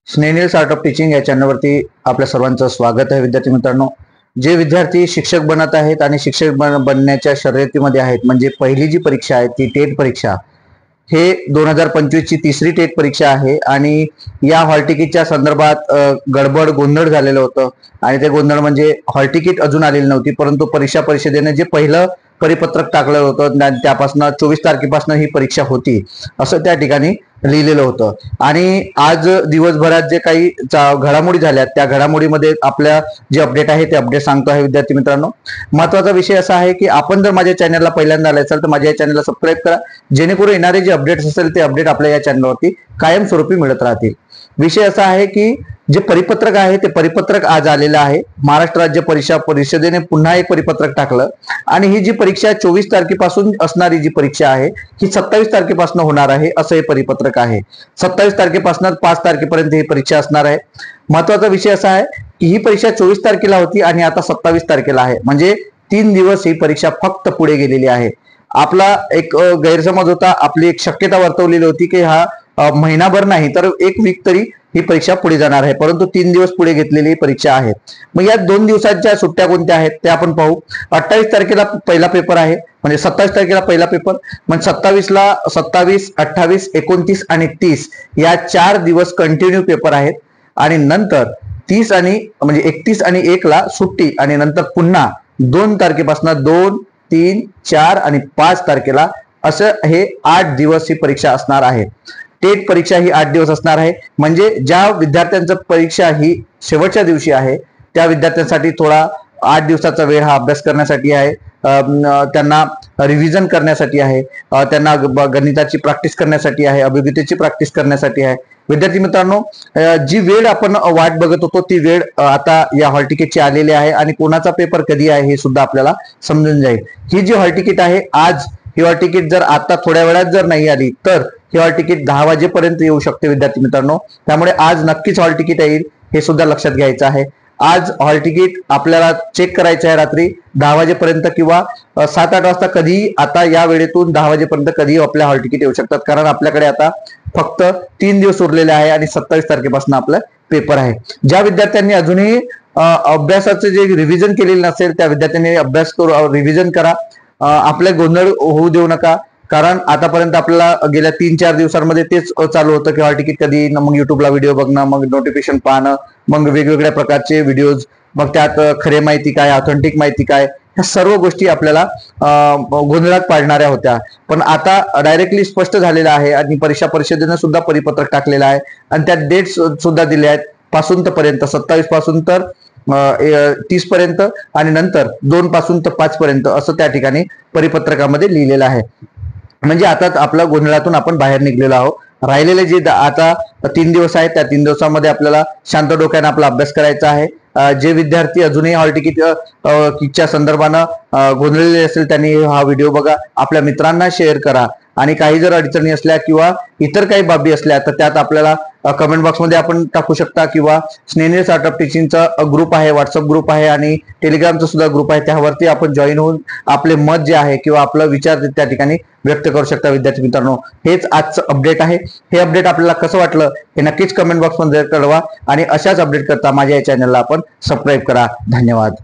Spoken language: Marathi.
स्नेनिल आर्ट ऑफ टीचिंग या चॅनलवरती आपल्या सर्वांचं स्वागत आहे. विद्यार्थी मित्रांनो, जे विद्यार्थी शिक्षक बनत आहेत आणि शिक्षक बनण्याच्या शर्यतीमध्ये आहेत, म्हणजे पहिली जी परीक्षा आहे ती टेट परीक्षा, हे 2025 ची तिसरी टेट परीक्षा आहे. आणि या हॉल तिकीटच्या संदर्भात गडबड गोंधळ झालेलं होतं. आणि ते गोंधळ म्हणजे हॉल तिकीट अजून आलेली नव्हती, परंतु परीक्षा परिषदेने जे पहिलं परिपत्रक टाकलं होतं त्यापासून 24 तारखेपासून ही परीक्षा होती असं त्या ठिकाणी लिहिलेलं होतं. आणि आज दिवसभरात जे काही घडामोडी झाल्या त्या घडामोडीमध्ये आपल्या जे अपडेट आहे ते अपडेट सांगतो आहे. विद्यार्थी मित्रांनो, महत्वाचा विषय असा आहे की आपण जर माझ्या चॅनलला पहिल्यांदा आले असाल तर माझ्या या चॅनलला सबस्क्राईब करा, जेणेकरून येणारे जे अपडेट्स असेल ते अपडेट आपल्या या चॅनलवरती कायमस्वरूपी मिळत राहतील. विषय असा आहे की जे परिपत्रक आहे ते परिपत्रक आज आलेलं आहे. महाराष्ट्र राज्य परीक्षा परिषदेने पुन्हा एक परिपत्रक टाकलं आणि ही जी परीक्षा 24 तारखेपासून असणारी जी परीक्षा आहे ही 27 तारखेपासून होणार आहे असं हे परिपत्रक आहे. 27 तारखेपासून 5 तारखेपर्यंत ही परीक्षा असणार आहे. महत्वाचा विषय असा आहे की ही परीक्षा 24 तारखेला होती आणि आता 27 तारखेला आहे, म्हणजे 3 दिवस ही परीक्षा फक्त पुढे गेलेली आहे. आपला एक गैरसमज होता, आपली एक शक्यता वर्तवलेली होती की हा महिनाभर नाही तर 1 वीक तरी ही परीक्षा पुढे जाणार आहे, परंतु 3 दिवस पुढे घेतलेली परीक्षा आहे. मग या 2 दिवसांच्या सुट्ट्या कोणत्या आहेत ते आपण पाहू. 28 तारखेला पहिला पेपर आहे, म्हणजे 27 तारखेला पहिला पेपर, मग 27ला 27, 28, 29 आणि 30 या 4 दिवस कंटिन्यू पेपर आहेत. आणि नंतर 30 आणि म्हणजे 31 आणि 1 ला सुट्टी, आणि नंतर पुन्हा 2 तारखेपासून 2, 3, 4 आणि 5 तारखेला असं हे 8 दिवस ही परीक्षा असणार आहे. टेट परीक्षा ही 8 दिवस असणार आहे. म्हणजे ज्या विद्यार्थ्यांचं परीक्षा ही शेवटच्या दिवशी आहे त्या विद्यार्थ्यांसाठी थोडा 8 दिवसाचा वेळ हा अभ्यास करण्यासाठी आहे, त्यांना रिव्हिजन करण्यासाठी आहे, त्यांना गणिताची प्रॅक्टिस करण्यासाठी आहे, अभिगतेची प्रॅक्टिस करण्यासाठी आहे. विद्यार्थी मित्रांनो, जी वेळ आपण वाट बघत होतो ती वेळ आता या हॉल तिकीटची आलेली आहे आणि कोणाचा पेपर कधी आहे हे सुद्धा आपल्याला समजून जाईल. ही जी हॉल तिकीट आहे आज, ही हॉल तिकीट जर आता थोड्या वेळात जर नाही आली तर ही हॉल तिकीट 10 वाजेपर्यंत येऊ शकते विद्यार्थी मित्रांनो. त्यामुळे आज नक्कीच हॉल तिकीट येईल हे सुद्धा लक्षात घ्यायचं आहे. आज हॉल तिकीट आपल्याला चेक करायचं आहे रात्री 10 वाजेपर्यंत किंवा 7-8 वाजता, कधी आता या वेळेतून 10 वाजेपर्यंत कधी आपल्या हॉल तिकीट येऊ शकतात. कारण आपल्याकडे आता फक्त 3 दिवस उरलेले आहे आणि 27 तारखेपासून आपला पेपर आहे. ज्या विद्यार्थ्यांनी अजूनही अभ्यासाचे जे रिव्हिजन केलेले नसेल त्या विद्यार्थ्यांनी अभ्यास करू, रिव्हिजन करा. आपले गोंधळ होऊ देऊ नका, कारण आतापर्यंत आपल्याला गेल्या 3-4 दिवसांमध्ये तेच चालू होतं की हॉल तिकीट कधी, मग युट्यूबला व्हिडिओ बघणं, मग नोटिफिकेशन पाहणं, मग वेगवेगळ्या प्रकारचे व्हिडिओज, मग त्यात खरे माहिती काय, ऑथेंटिक माहिती काय, ह्या सर्व गोष्टी आपल्याला गोंधळात पाडणाऱ्या होत्या. पण आता डायरेक्टली स्पष्ट झालेलं आहे आणि परीक्षा परिषदेने सुद्धा परिपत्रक टाकलेलं आहे आणि त्यात डेट्स सुद्धा दिल्या आहेत. पासून तर पर्यंत 27 पासून तर 30 पर्यंत आणि नंतर 2 पासून तर 5 पर्यंत असं त्या ठिकाणी परिपत्रकामध्ये लिहिलेलं आहे. म्हणजे आता आपल्या गोंधळातून आपण बाहेर निघलेलो आहोत. राहिलेले जे आता 3 दिवस आहेत त्या 3 दिवसामध्ये आपल्याला शांत डोक्याने आपला अभ्यास करायचा आहे. जे विद्यार्थी अजूनही हॉल तिकीटच्या संदर्भानं गोंधळलेले असेल त्यांनी हा व्हिडिओ बघा, आपल्या मित्रांना शेअर करा आणि काही जर अडचणी असल्या किंवा इतर काही बाबी असल्या तर त्यात आपल्याला कमेंट बॉक्समध्ये आपण टाकू शकता, किंवा स्नेनिल आर्ट ऑफ टीचिंगचा ग्रुप आहे, व्हॉट्सअप ग्रुप आहे आणि टेलिग्रामचा सुद्धा ग्रुप आहे, त्यावरती आपण जॉईन होऊन आपले मत जे आहे किंवा आपला विचार त्या ठिकाणी व्यक्त करू शकता. विद्यार्थी मित्रांनो, हेच आजचं अपडेट आहे. हे अपडेट आपल्याला कसं वाटलं हे नक्कीच कमेंट बॉक्समध्ये कळवा आणि अशाच अपडेट करता माझ्या या चॅनलला आपण सबस्क्राईब करा. धन्यवाद.